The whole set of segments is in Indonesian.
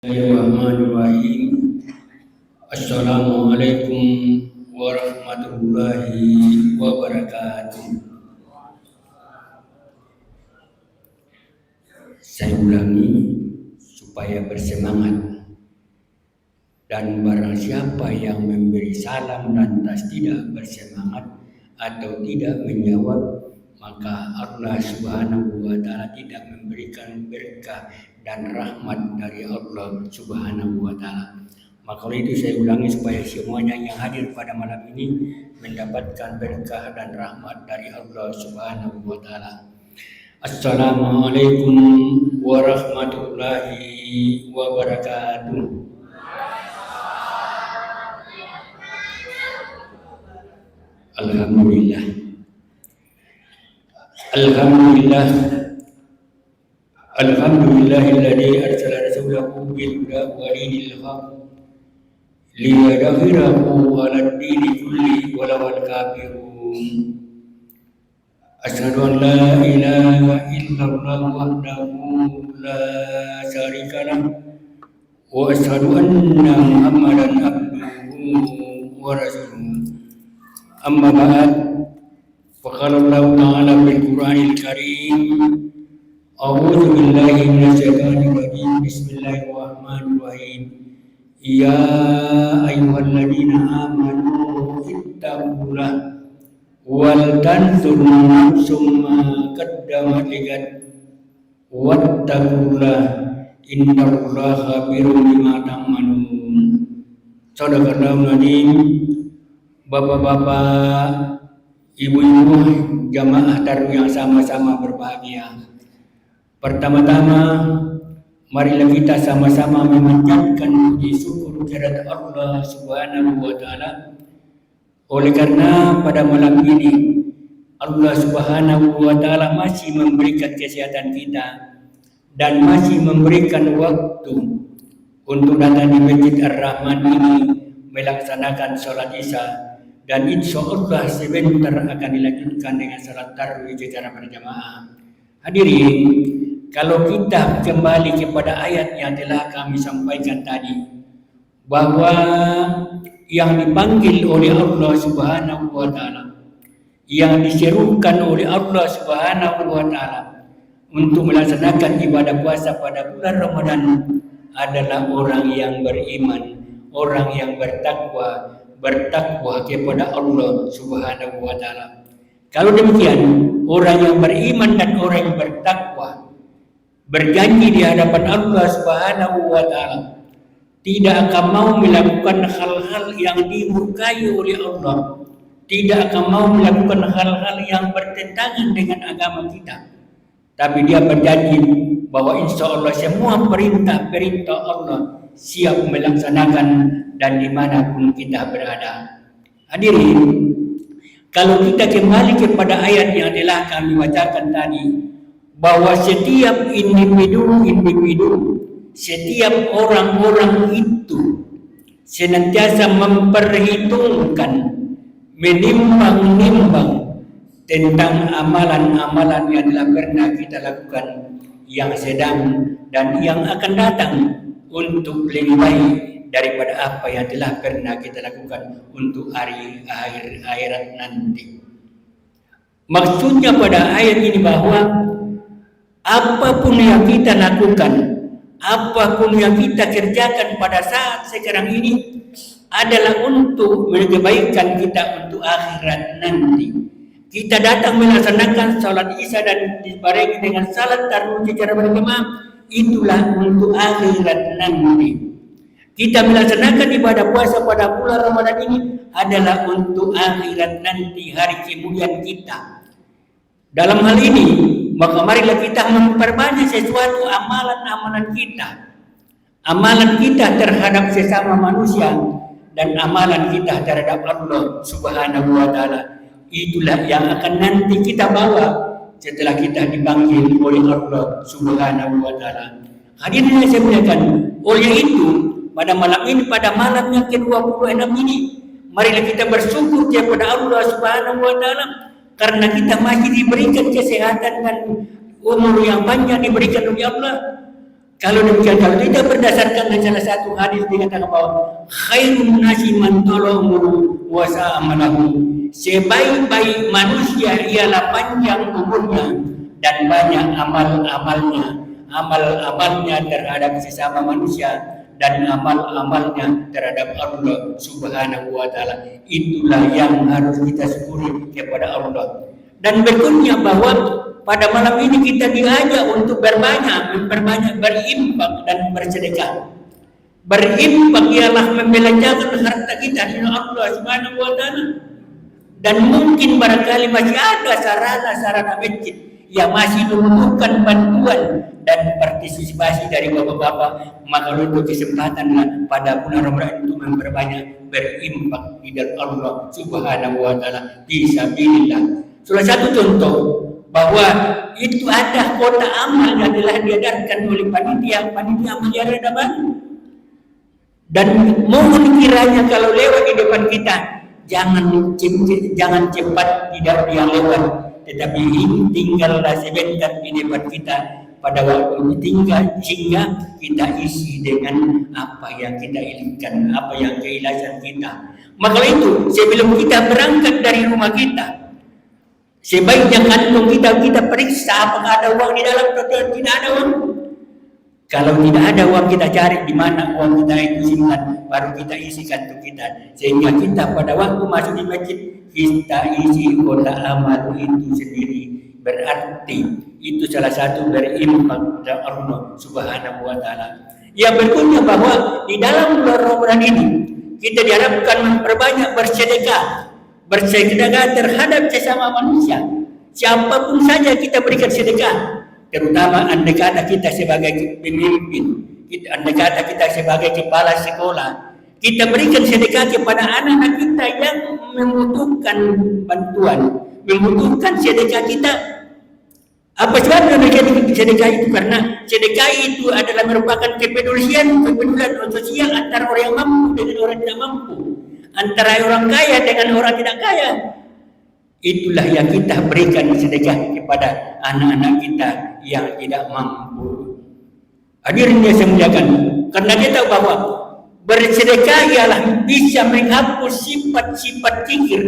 Bismillahirrahmanirrahim. Assalamualaikum warahmatullahi wabarakatuh. Saya ulangi supaya bersemangat. Dan barang siapa yang memberi salam lantas tidak bersemangat atau tidak menjawab, maka Allah Subhanahu wa Ta'ala tidak memberikan berkah dan rahmat dari Allah Subhanahu wa Ta'ala. Maka oleh itu saya ulangi supaya semuanya yang hadir pada malam ini mendapatkan berkah dan rahmat dari Allah Subhanahu wa Ta'ala. Assalamualaikum warahmatullahi wabarakatuh. Alhamdulillah. Alhamdulillah. Alhamdulillahilladzi arsala rasulahu bil huda wa dinil haq liyudhhirahu 'alad dini kulli walau al-kafirun. Asyhadu an la ilaha illallah wahdahu la syarika lah wa asyhadu anna Muhammadan abduhu wa rasuluh. Amma ba'd. Faqala Allah Ta'ala bil Qur'anil Karim. A'udzu billahi minasyaitonir rajim. Bismillahirrahmanirrahim. Ya ayyuhalladzina amanu ittaqullaha wal tanzur nafsum ma qaddamat ligad wattaqullaha innallaha khabirun bima ta'malun. Shadaqallahul azim. Bapak-bapak, ibu-ibu, jamaah taruh yang sama-sama berbahagia. Pertama-tama, marilah kita sama-sama memanjatkan puji syukur kehadirat Allah Subhanahu wa Ta'ala. Oleh karena pada malam ini Allah Subhanahu wa Ta'ala masih memberikan kesehatan kita dan masih memberikan waktu untuk datang di Masjid Ar-Rahman ini melaksanakan sholat Isya. Dan insya Allah sebentar akan dilanjutkan dengan salat tarawih secara berjamaah. Hadirin, kalau kita kembali kepada ayat yang telah kami sampaikan tadi, bahwa yang dipanggil oleh Allah Subhanahu wa Ta'ala, yang diserukan oleh Allah Subhanahu wa Ta'ala untuk melaksanakan ibadah puasa pada bulan Ramadan adalah orang yang beriman, orang yang bertakwa kepada Allah Subhanahu wa Ta'ala. Kalau demikian, orang yang beriman dan orang yang bertakwa berjanji di hadapan Allah Subhanahu wa Ta'ala tidak akan mau melakukan hal-hal yang dimurkai oleh Allah, tidak akan mau melakukan hal-hal yang bertentangan dengan agama kita. Tapi dia berjanji bahwa insya Allah semua perintah-perintah Allah siap melaksanakan dan dimanapun kita berada. Hadirin, kalau kita kembali kepada ayat yang telah kami bacakan tadi, bahwa setiap individu, setiap orang-orang itu senantiasa memperhitungkan, menimbang-nimbang tentang amalan-amalan yang telah pernah kita lakukan, yang sedang dan yang akan datang, untuk lebih baik daripada apa yang telah pernah kita lakukan untuk hari akhirat nanti. Maksudnya pada ayat ini bahwa apapun yang kita lakukan, apapun yang kita kerjakan pada saat sekarang ini adalah untuk kebaikan kita untuk akhirat nanti. Kita datang melaksanakan salat Isya dan dibarengi dengan salat tarawih secara berjamaah, itulah untuk akhirat nanti. Kita melaksanakan ibadah puasa pada bulan Ramadan ini adalah untuk akhirat nanti, hari kemudian kita. Dalam hal ini, maka marilah kita memperbanyak sesuatu amalan-amalan kita. Amalan kita terhadap sesama manusia dan amalan kita terhadap Allah Subhanahu wa Ta'ala. Itulah yang akan nanti kita bawa setelah kita dipanggil oleh Allah Subhanahu wa Ta'ala. Hadirin yang saya muliakan, oleh itu pada malam ini, pada malam yang ke-26 ini, marilah kita bersyukur kepada Allah Subhanahu wa Ta'ala karena kita masih diberikan kesehatan dan umur yang panjang diberikan oleh Allah. Kalau demikian, kalau tidak berdasarkan salah satu hadis dikatakan bahwa khairun nasi man talahum wa sa'amalahu, sebaik-baik manusia ialah panjang umurnya dan banyak amal-amalnya terhadap sesama manusia dan amal-amalnya terhadap Allah Subhanahu wa taala. Itulah yang harus kita syukuri kepada Allah. Dan berikutnya bahwa pada malam ini kita diajak untuk memperbanyak berinfak dan bersedekah. Berinfak ialah membelanjakan harta kita di Allah Subhanahu wa taala. Dan mungkin barangkali masih ada sarana-sarana masjid yang masih membutuhkan bantuan dan partisipasi dari bapak-bapak, maka untuk kesempatan pada bulan Ramadan itu memperbanyak berinfak di dalam Allah Subhanahu wa taala fisabilillah. Salah satu contoh bahwa itu ada kota amal yang telah diedarkan oleh panitia amal Ramadan. Dan mohon kiranya kalau lewat di depan kita jangan cepat tidak dia lewat, tetapi tinggallah sebentar di depan kita pada waktu tinggal sehingga kita isi dengan apa yang kita inginkan, apa yang keikhlasan kita. Maka itu sebelum kita berangkat dari rumah kita, sebaiknya kantong kita periksa apakah ada uang di dalam atau tidak ada uang. Kalau tidak ada uang, kita cari di mana uang kita itu simpan, baru kita isi kantong kita, sehingga kita pada waktu masuk di masjid kita isi kota amal itu sendiri. Berarti itu salah satu berinfak kepada Allah Subhanahu wa taala. Yang berikutnya bahwa di dalam bulan Ramadan ini kita diharapkan memperbanyak bersedekah terhadap sesama manusia. Siapapun saja kita berikan sedekah, terutama andai kata kita sebagai pemimpin, andai kata kita sebagai kepala sekolah, kita berikan sedekah kepada anak-anak kita yang membutuhkan bantuan, membutuhkan sedekah kita. Apa sebabnya memberikan sedekah itu? Karena sedekah itu adalah merupakan kepedulian sosial antara orang yang mampu dengan orang tidak mampu, antara orang kaya dengan orang tidak kaya. Itulah yang kita berikan sedekah kepada anak-anak kita yang tidak mampu. Hadirin yang saya muliakan, karena kita tahu bahwa bersedekah ialah bisa menghapus sifat-sifat kikir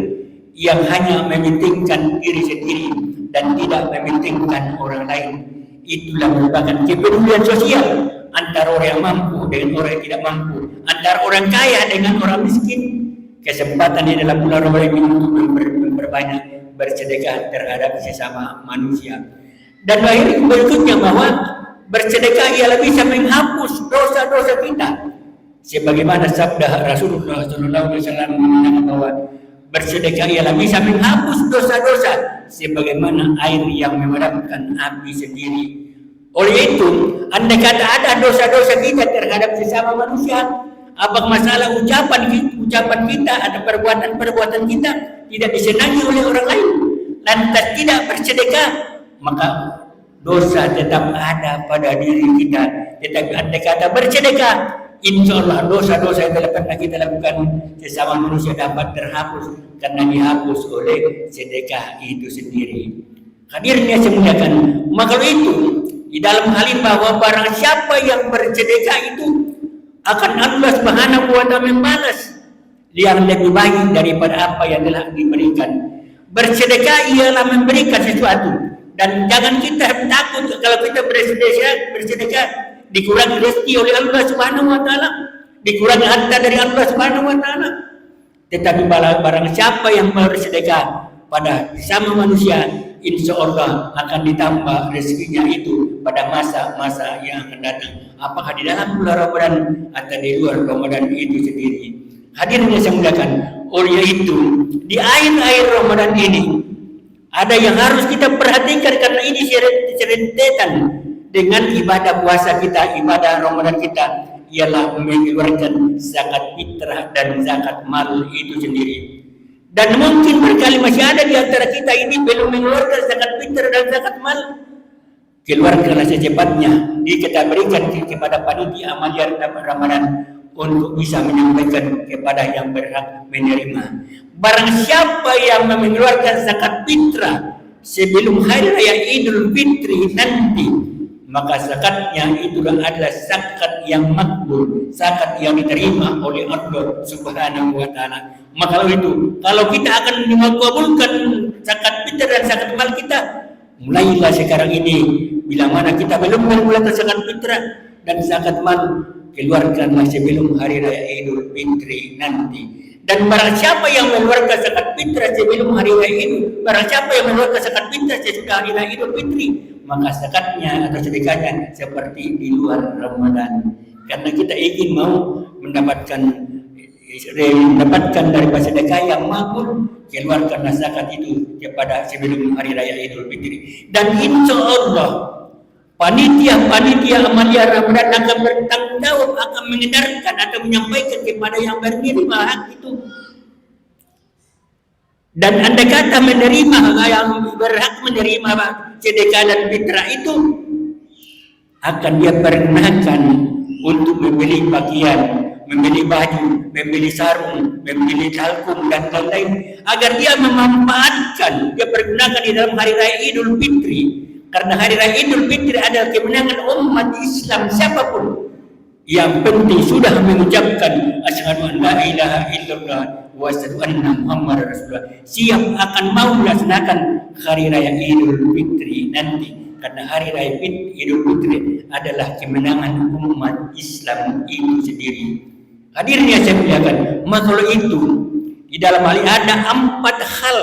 yang hanya mementingkan diri sendiri dan tidak mementingkan orang lain. Itulah merupakan kepedulian sosial antara orang yang mampu dengan orang yang tidak mampu, antara orang kaya dengan orang miskin. Kesempatan di dalam bulan Ramadan ini untuk memperbanyak bersedekah terhadap sesama manusia. Dan berikutnya bahwa bersedekah ialah bisa menghapus dosa-dosa kita, sebagaimana sabda Rasulullah SAW mengatakan bahwa bersedekah ialah bisa menghapus dosa-dosa sebagaimana air yang memadamkan api sendiri. Oleh itu, andai kata ada dosa-dosa kita terhadap sesama manusia, apa masalah ucapan kita atau perbuatan kita tidak disenangi oleh orang lain, lantas tidak bersedekah, maka dosa tetap ada pada diri kita. Tetapi andai kata bersedekah, insya Allah dosa-dosa yang telah pernah kita lakukan sesama manusia dapat terhapus karena dihapus oleh sedekah itu sendiri. Hadirin yang saya muliakan, maka itu di dalam hal ini bahwa barang siapa yang bersedekah itu akan Allah Subhanahu wa taala membalas yang lebih baik daripada apa yang telah diberikan. Bersedekah ialah memberikan sesuatu, dan jangan kita takut kalau kita bersedekah dikurangi rezeki oleh Allah Subhanahu wa taala, dikurangi harta dari Allah Subhanahu wa taala. Tetapi barang siapa yang bersedekah pada sesama manusia, insya Allah akan ditambah rezekinya itu pada masa-masa yang akan datang. Apakah di dalam bulan Ramadan atau di luar Ramadan itu sendiri. Hadirin yang saya muliakan, oleh itu di akhir-akhir Ramadan ini ada yang harus kita perhatikan, karena ini serentetan dengan ibadah puasa kita, ibadah Ramadan kita, ialah mengeluarkan zakat fitrah dan zakat mal itu sendiri. Dan mungkin berkali masih ada di antara kita ini belum mengeluarkan zakat fitrah dan zakat mal. Keluarkanlah secepatnya, kita berikan kepada panitia amal Ramadan untuk bisa menyampaikan kepada yang berhak menerima. Barang siapa yang mengeluarkan zakat fitrah sebelum hari raya Idul Fitri nanti, maka zakatnya itu adalah zakat yang makbul, zakat yang diterima oleh Allah Subhanahu wa taala. Maka kalau kita akan mengabulkan zakat fitrah dan zakat mal kita, mulailah sekarang ini. Bila mana kita belum mengeluarkan zakat fitrah dan zakat mal, keluarkanlah sebelum hari raya Idul Fitri nanti. Dan barang siapa yang mengeluarkan zakat fitrah sebelum hari raya Idul, barang siapa yang mengeluarkan zakat fitrah sesudah hari raya Idul Fitri, maka zakatnya atau sedekahnya seperti di luar Ramadan. Karena kita ingin mau mendapatkan daripada sedekah yang makbul, keluarkanlah zakat itu kepada sebelum hari raya Idul Fitri. Dan insya Allah panitia amalia Ramadan akan bertanggung jawab, akan mengedarkan atau menyampaikan kepada yang menerima hak itu. Dan andai kata menerima yang berhak menerima sedekah dan fitrah itu, akan dia pergunakan untuk membeli pakaian, membeli baju, membeli sarung, membeli talkum dan lain-lain, agar dia memanfaatkan, dia pergunakan di dalam hari raya Idul Fitri. Karena hari raya Idul Fitri adalah kemenangan umat Islam siapapun yang penting sudah mengucapkan asyhadu an la ilaha illallah wa asyhadu anna muhammadar rasulullah, siap akan mau melaksanakan hari raya Idul Fitri nanti. Karena hari raya Idul Fitri adalah kemenangan umat Islam itu sendiri. Hadirnya saya muliakan, maka kalau itu di dalam hal ini ada 4 hal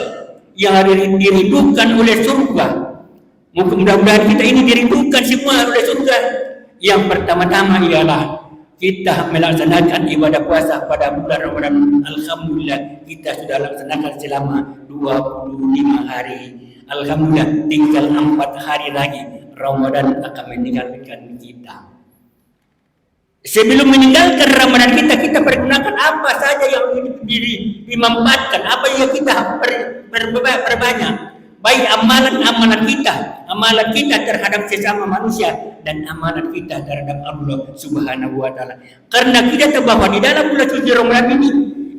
yang dirindukan oleh surga. Mudah-mudahan kita ini dirindukan semua oleh surga. Yang pertama-tama ialah kita melaksanakan ibadah puasa pada bulan Ramadan. Alhamdulillah kita sudah laksanakan selama 25 hari. Alhamdulillah tinggal 4 hari lagi Ramadan akan meninggalkan kita. Sebelum meninggalkan Ramadan kita pergunakan apa saja yang dimanfaatkan, apa yang kita perbanyak. Baik amalan kita terhadap sesama manusia dan amalan kita terhadap Allah Subhanahu wa taala. Karena kita tahu bahwa di dalam bulan suci Ramadan ini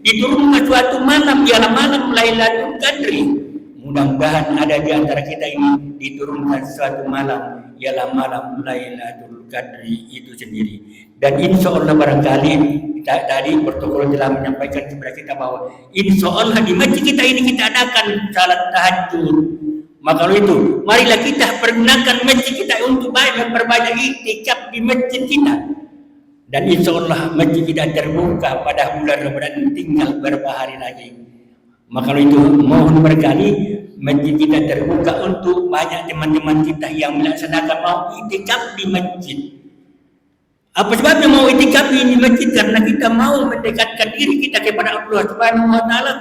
diturunkan suatu malam, ialah malam Lailatul Qadri. Mudah-mudahan ada di antara kita ini diturunkan suatu malam, ialah malam Lailatul Qadri itu sendiri. Dan insya Allah barangkali tadi protokol telah menyampaikan kepada kita bahwa insya Allah di masjid kita ini kita adakan salat tahajud. Maka kalau itu, marilah kita pergunakan masjid kita untuk memperbanyak iktikaf di masjid kita. Dan insya Allah masjid kita terbuka pada bulan Ramadan tinggal beberapa hari lagi. Maka kalau itu mohon berkali masjid kita terbuka untuk banyak teman-teman kita yang melaksanakan mau iktikaf di masjid. Apa sebabnya mau itikaf di masjid? Karena kita mau mendekatkan diri kita kepada Allah Subhanahu wa taala.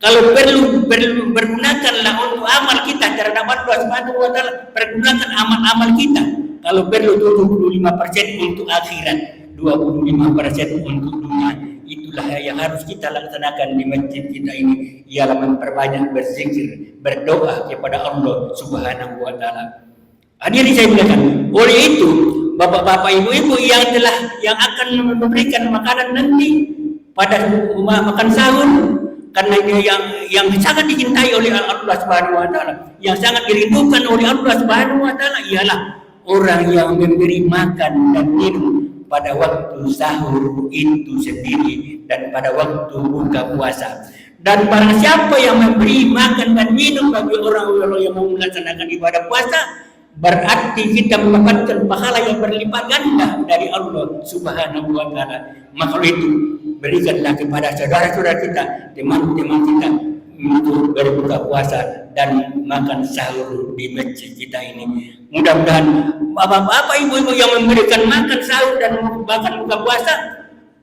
Kalau perlu pergunakanlah untuk amal kita terhadap Allah Subhanahu wa taala, pergunakan amal-amal kita. Kalau perlu 75% untuk akhirat, 25% untuk dunia. Itulah yang harus kita laksanakan di masjid kita ini, ialah memperbanyak berzikir, berdoa kepada Allah Subhanahu wa taala. Hadirin saya muliakan, oleh itu bapak-bapak, ibu-ibu yang akan memberikan makanan nanti pada makan sahur, karena ini yang sangat dicintai oleh Allah Subhanahu wa taala, yang sangat dirindukan oleh Allah Subhanahu wa taala ialah orang yang memberi makan dan minum pada waktu sahur itu sendiri dan pada waktu buka puasa. Dan barang siapa yang memberi makan dan minum bagi orang-orang yang mau melaksanakan ibadah puasa, berarti kita mendapatkan pahala yang berlipat ganda dari Allah Subhanahu wa taala. Maka itu berikanlah kepada saudara-saudara kita, teman-teman kita untuk berbuka puasa dan makan sahur di masjid kita ini. Mudah-mudahan bapak-bapak, ibu-ibu yang memberikan makan sahur dan makan buka puasa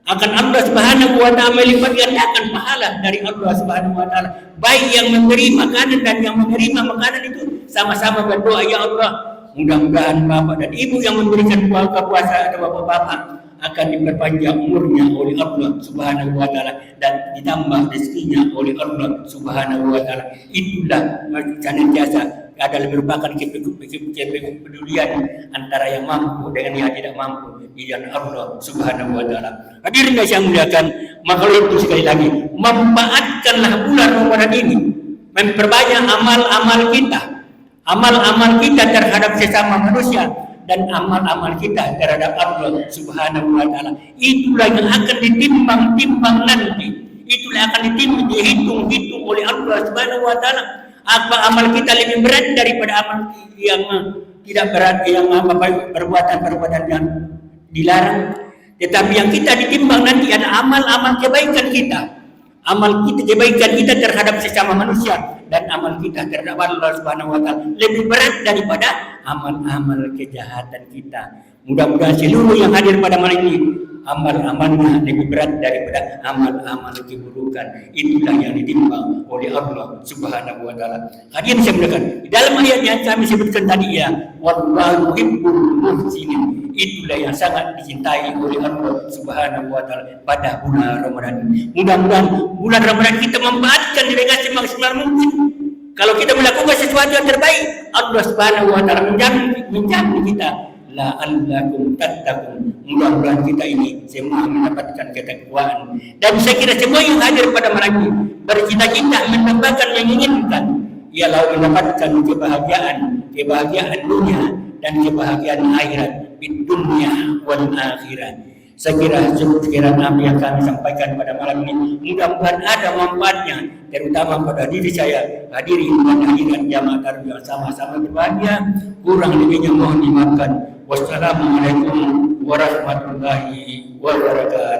akan Allah Subhanahu wa taala melipat gandakan pahala dari Allah Subhanahu wa taala. Baik yang memberi makanan dan yang menerima makanan itu sama-sama berdoa, ya Allah, mudah-mudahan bapak dan ibu yang memberikan buka puasa atau bapak-bapak akan diperpanjang umurnya oleh Allah Subhanahu wa taala dan ditambah rezekinya oleh Allah Subhanahu wa taala. Itulah senantiasa adalah merupakan kepedulian antara yang mampu dengan yang tidak mampu di jalan Allah Subhanahu wa taala. Hadirin yang saya muliakan, maka itu sekali lagi manfaatkanlah bulan Ramadan ini, memperbanyak amal-amal kita terhadap sesama manusia, dan amal-amal kita terhadap Allah Subhanahu wa taala. Itulah yang akan ditimbang-timbang nanti. Itulah akan dihitung oleh Allah Subhanahu wa taala. Apa amal kita lebih berat daripada amal yang tidak berat, yang perbuatan-perbuatan yang dilarang. Tetapi yang kita ditimbang nanti adalah amal-amal kebaikan kita. Amal kita, kebaikan kita terhadap sesama manusia dan amal kita terhadap Allah Subhanahu wa taala lebih berat daripada amal-amal kejahatan kita. Mudah-mudahan seluruh yang hadir pada malam ini amal-amalnya lebih berat daripada amal-amal keburukan. Itulah yang ditimbang oleh Allah Subhanahu wa taala. Hadirin saya muliakan, di dalam ayat yang kami sebutkan tadi ya, wallahu yuhibbul muhsinin. Itulah yang sangat dicintai oleh Allah Subhanahu wa taala pada bulan Ramadan. Mudah-mudahan bulan Ramadan kita memanfaatkan dengan semaksimal mungkin. Kalau kita melakukan sesuatu yang terbaik, Allah Subhanahu wa taala menjamin kita la'allakum tattaqun. Mudah-mudahan kita ini semua mendapatkan ketakwaan. Dan saya kira semua yang hadir pada malam ini bercita-cita mendapatkan yang inginkan, ialah mendapatkan kebahagiaan dunia dan kebahagiaan akhirat, di dunia wal akhirat. Saya kira sekiranya apa yang kami sampaikan pada malam ini mudah-mudahan ada manfaatnya, terutama pada diri saya, hadirin dan hadirat jamaah tarawih yang sama-sama berbahagia. Kurang lebihnya mohon dimaafkan. Wassalamualaikum warahmatullahi wabarakatuh.